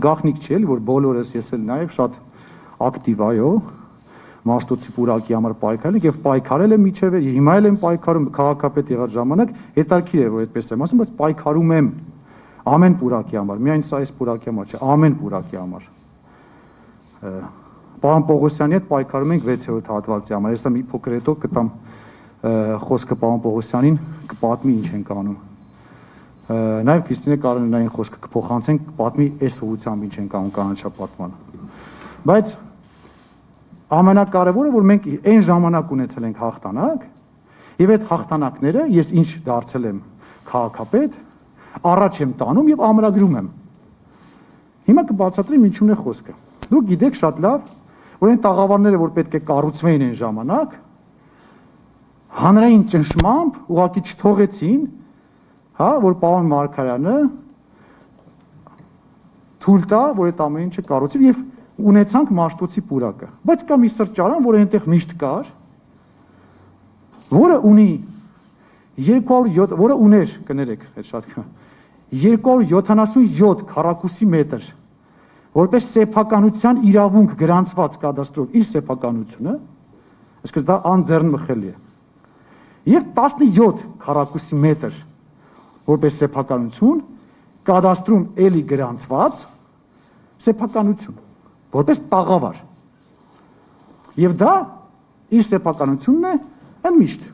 Գաղտնիք չի էլ, որ բոլորս ես էլ նաև շատ ակտիվ այո, Մաշտոցի պուրակի համար պայքարել եւ պայքարել եմ միջև հիմա էլ եմ պայքարում քաղաքապետ եղած ժամանակ հետաքրքիր է որ այդպես եմ ասում, բայց պայքարում եմ ամեն պուրակի համար, միայն սա այս պուրակի համար չէ, ամեն պուրակի համար։ Պարոն Պողոսյանի հետ պայքարում ենք 6-րդ հատվածի համար, հեսա մի փոքր հետո կտամ խոսքը պարոն Պողոսյանին, կպատմի ինչ ենք անում։ Նաև Քրիստինե Կարինային խոսքը կփոխանցենք, պատմի այս ուղղությամբ ինչ ենք անում կանաչապատմանը։ Բայց ամենակարևորը որ մենք այն ժամանակ ունեցել ենք հաղթանակ, եւ այդ հաղթանակները ես ինչ դարձել եմ քաղաքապետ, առաջ եմ տանում եւ ամրագրում եմ։ Հիմա կբացատրեմ ինչու՞ն է խոսքը։ Դուք գիտեք շատ լավ, որ այն տաղավարները, որ պետք է կառուցվեին այն ժամանակ, հանրային ճնշմամբ ուղղակի չթողեցին, հա, որ պարոն Մարգարյանը թույլ տա, որ այդ ամեն ինչը կառուցի եւ ունեցանք Մաշտոցի պուրակը, բայց կա մի սրճարան, որը այնտեղ միշտ կար, որը ունի 207, որը ուներ, կներեք, այդ շատ 277 քառակուսի մետր, որպես սեփականության իրավունք գրանցված կադաստրով իր սեփականությունը, այսինքն դա անձեռնմխելի է, եւ 17 քառակուսի մետր, որպես սեփականություն, կադաստրում էլի գրանցված սեփականություն, որպես տաղավար։ Եվ դա իր սեփականությունն է ընդմիշտ։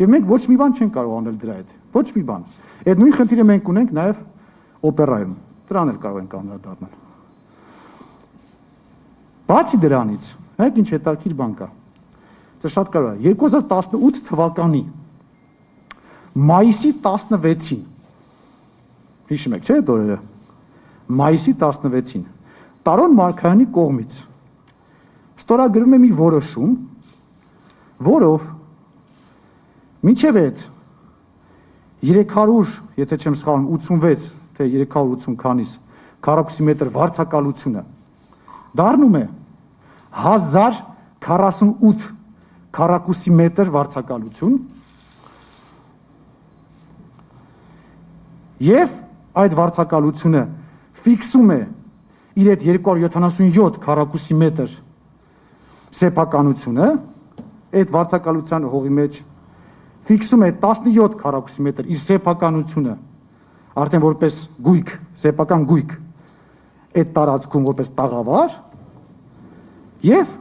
Եվ մենք ոչ մի բան չենք կարող անել դրա հետ, ոչ մի բան։ Այդ նույն խնդիրը մենք ունենք նաև օպերայում, դրան էլ կարող ենք անդրադառնալ։ Բացի դրանից, հայք ինչ հետաքրքիր բան կա։ Դա շատ կարող է 2018 թվականի մայիսի 16-ին, հիշում եք, չէ՞ այդ օրերը, մայիսի 16-ին, Տարոն Մարգարյանի կողմից ստորագրվում է մի որոշում, որով մինչև այդ 300, եթե չեմ սխալվում, 86, թե 380 քանիս քառակուսի մետր վարձակալությունը դառնում է 1048 քառակուսի մետր վարձակալություն եւ այդ վարձակալությունը ֆիքսում է իր այդ 277 քառակուսի մետր սեփականությունը, այդ վարձակալության հողի մեջ ֆիքսում է 17 քառակուսի մետր իր սեփականությունը, արդեն որպես գույք, սեփական գույք, այդ տարածքում որպես տաղավար եւ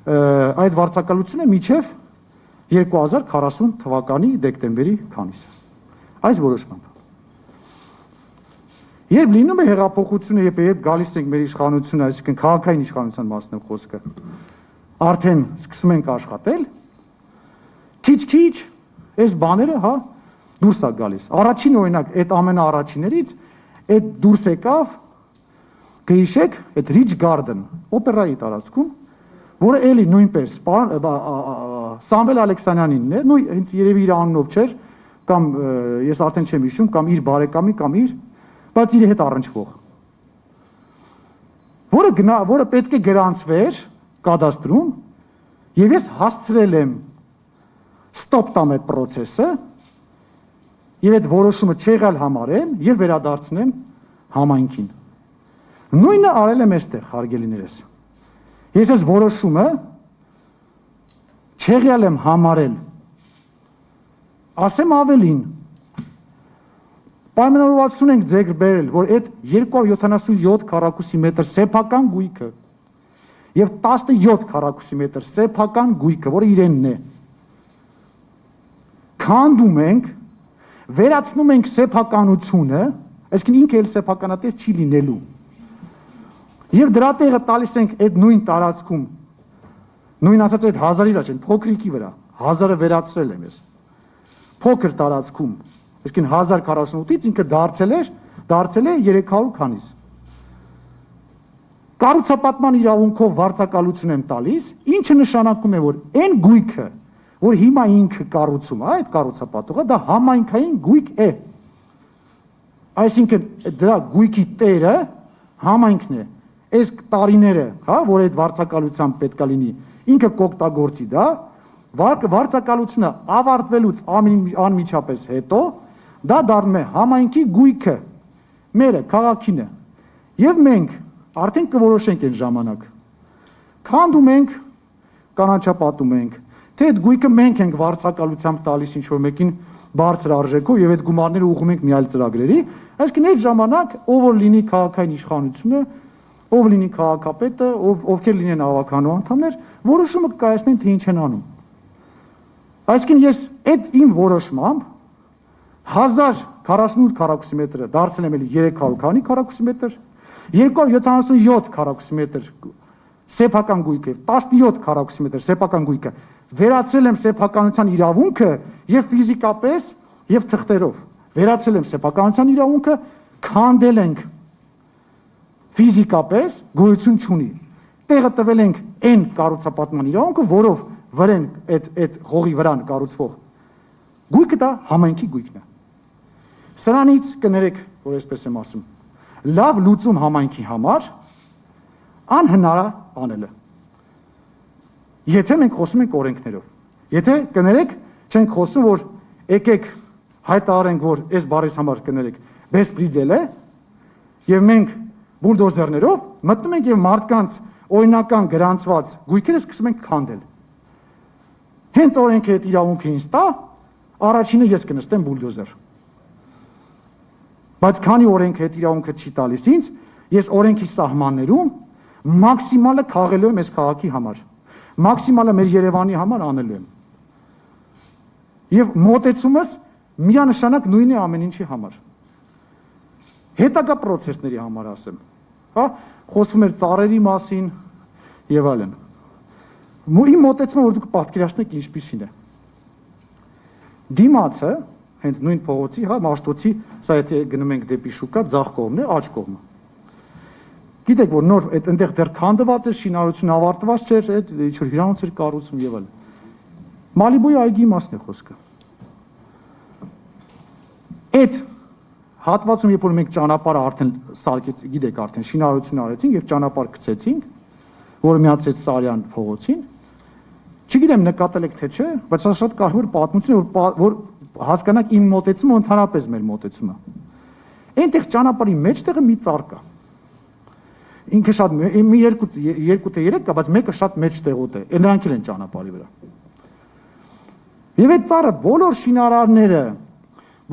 այդ վարձակալությունը միջև 2040 թվականի դեկտեմբերի քանիսը։ Այս որոշմամբ։ Երբ լինում է հեղափոխությունը, երբ գալիս ենք մեր իշխանությունը, այսինքն քաղաքային իշխանության մասն է խոսքը, արդեն սկսում ենք աշխատել, քիչ-քիչ այս բաները, հա, դուրս է գալիս։ Առաջին օրինակ, այդ ամենաառաջիներից այդ դուրս եկավ, կհիշեք, այդ Rich Garden օպերայի տարածքում, որը էլի նույնպես Սամվել Ալեքսանյանինն է, նույն հենց երևի իր անունով չէր, կամ ես արդեն չեմ հիշում, կամ իր բարեկամի, կամ իր, բայց իր հետ առնչվող, որը պետք է գրանցվեր կադաստրում, եւ ես հասցրել եմ ստոպ տամ այդ պրոցեսը, եւ այդ որոշումը չեղյալ համարեմ եւ վերադարձնեմ համայնքին։ Նույնը արել եմ այստեղ, հարգելիներս։ Ես այս որոշումը չեղյալ եմ համարել, ասեմ ավելին, պայմանավորվածություն ենք ձեր բերել, որ այդ 277 քառակուսի մետր սեփական գույքը եւ 17 քառակուսի մետր սեփական գույքը, որը իրենն է, քանդում ենք, վերացնում ենք սեփականությունը, այսինքն ինքը էլ սեփականատեր չի լինելու։ Եվ դրա տեղը տալիս ենք այդ նույն տարածքում, նույն ասած այդ 1000-ի վրա չեն, փոքրիկի վրա, 1000-ը վերացրել եմ ես, փոքր տարածքում, այսինքն 1048-ից ինքը դարձել է 300 քանիս։ Կառուցապատման իրավունքով վարձակալություն եմ տալիս, ինչը նշանակում է, որ այն գույքը, որ հիմա ինքը կառուցում է, այդ կառուցապատողը, դա համայնքային գույք է։ Այսինքն դրա գույքի տերը համայնքն է։ Այս տարիները, հա, որ այդ վարձակալությամբ պետքա լինի, ինքը կօգտագործի դա, վարձակալությունը ավարտվելուց անմիջապես հետո դա դառնում է համայնքի գույքը, մերը, քաղաքինը։ Եվ մենք արդեն կորոշենք այն ժամանակ։ Քանդում ենք, կանաչապատում ենք, թե այդ գույքը մենք ենք վարձակալությամբ տալիս ինչ-որ մեկին բարձր արժեքով եւ այդ գումարները ուղղում ենք մի այլ ծրագրերի, այսինքն այդ ժամանակ ով որ լինի քաղաքային իշխանությունը, ով լինի քաղաքապետը, ովքեր լինեն ավականու անդամներ, որոշումը կկայացնեն թե ինչ են անում։ Այսինքն ես այդ իմ որոշմամբ 1048 քառակուսի մետրը դարձել եմ էլի 300 քանի քառակուսի մետր, 277 քառակուսի մետր սեփական գույքը, 17 քառակուսի մետր սեփական գույքը վերացրել եմ սեփականության իրավունքը եւ ֆիզիկապես եւ թղթերով։ Վերացրել եմ սեփականության իրավունքը, քանդել ենք ֆիզիկապես գոյություն չունի։ Տեղը տվել ենք այն կառուցապատման իրավունքը, որով վրեն այդ հողի վրան կառուցվող գույքը դա համայնքի գույքն է։ Սրանից կներեք, որ այսպես եմ ասում, լավ լուծում համայնքի համար անհնար է անելը։ Եթե մենք խոսում ենք օրենքներով, եթե կներեք, չենք խոսում, որ եկեք հայտարարենք, որ այս բառից համար կներեք, բեսպրիձել է, եւ մենք բուլդոզերներով մտնում ենք եւ մարդկանց օրինական գրանցված գույքերը սկսում ենք քանդել։ Հենց օրենքը այդ իրավունքը ինձ տա, առաջինը ես կնստեմ բուլդոզեր։ Բայց քանի օրենքը այդ իրավունքը չի տալիս ինձ, ես օրենքի սահմաններում մաքսիմալը քաղելու եմ այս քաղաքի համար։ Մաքսիմալը մեր Երևանի համար անելու եմ։ Եվ մոտեցումս միանշանակ նույնն է ամեն ինչի համար։ Հետագա process-ների համար ասեմ, հա, խոսվում էր ծառերի մասին եւ այլն։ Իմ մոտեցումը որ դուք պատկերացնեք ինչպիսին է։ Դիմացը, հենց նույն փողոցի, հա, Մաշտոցի, սա եթե գնում ենք դեպի շուկա, ձախ կողմն է, աջ կողմը։ Գիտեք, որ նոր այդ այնտեղ դեռ քանդված էր, շինարարությունը ավարտված չէր, այդ ինչ-որ հյուրանոց էր կառուցում եւ այլն։ Մալիբույի այգի մասն է խոսքը։ Այդ հատվածում, երբ որ մենք ճանապարհը արդեն սարքեց, գիտեք, արդեն շինարարություն արեցինք եւ ճանապարհ գցեցինք, որը միացեց Սարյան փողոցին, չգիտեմ նկատել եք թե չէ, բայց սա շատ կարևոր պատմություն է, որ հասկանաք իմ մոտեցումը, ընդհանրապես մեր մոտեցումը։ Այնտեղ ճանապարհի մեջտեղը մի ծառ կա։ Ինքը շատ մի երկու թե երեք կա, բայց մեկը շատ մեջտեղոտ է, նրանք էլ են ճանապարհի վրա։ Եվ այդ ծառը բոլոր շինարարները,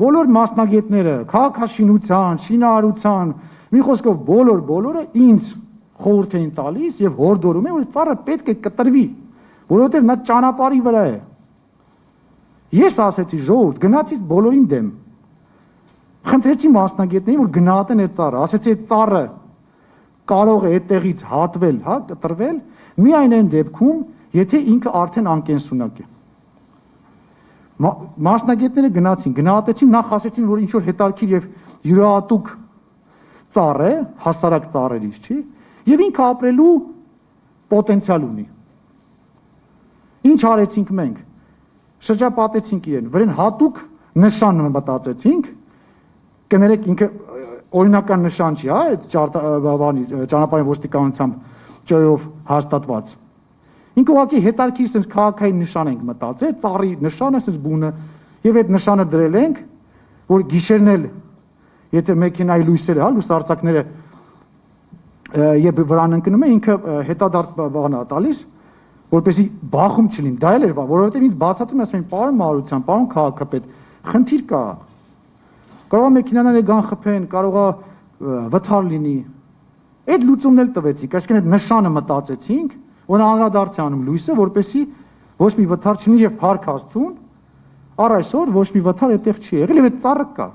բոլոր մասնագետները, քաղաքաշինության, շինարարության, մի խոսքով բոլորը ինձ խորհուրդ էին տալիս եւ հորդորում են, որ ծառը պետք է կտրվի, որովհետեւ նա ճանապարհի վրա է։ Ես ասեցի ժողովուրդ, գնացից բոլորին դեմ։ Խնդրեցի մասնագետներին, որ գնահատեն այդ ծառը, ասեցի այդ ծառը կարող է այդտեղից հատվել, հա, կտրվել, միայն այն դեպքում, եթե ինքը արդեն անկենսունակ է։ Մասնագետները գնացին, գնահատեցին, նախ ասեցին, որ ինչ որ հետարքիր եւ յուրահատուկ ծառ է, հասարակ ծառերից չի, եւ ինքը ապրելու պոտենցիալ ունի։ Ինչ արեցինք մենք։ Շրջապատեցինք իրեն, վրան հատուկ նշան մտածեցինք, կներեք ինքը օրինական նշան չի, հա, այդ ճանապարհային ոստիկանությամբ Ճ-ով հաստատված։ Ինքը ուղղակի հետարքիր sense քաղաքային նշան ենք մտածել, ծառի նշանը sense բունը, եւ այդ նշանը դրել ենք, որ գիշերն էլ եթե մեքենայի լույսերը, հա, լուսարձակները եւ վրան ընկնում է, ինքը հետադարձ բան է տալիս, որպեսզի բախում չլինի։ Դա էլ էր, որովհետեւ ինձ բացատրում է, ասում են, պարոն Մարության, պարոն քաղաքապետ, խնդիր կա։ Կարող է մեքենաները գան խփեն, կարող է վթար լինի։ Այդ լուծումն էլ տվեցինք, այսինքն այդ նշանը մտածեցինք, որ անդրադարձ է անում լույսը, որպեսզի ոչ մի վթար չլինի եւ Փառք Աստծուն, առ այսօր ոչ մի վթար այդտեղ չի եղել եւ այդ ծառը կա։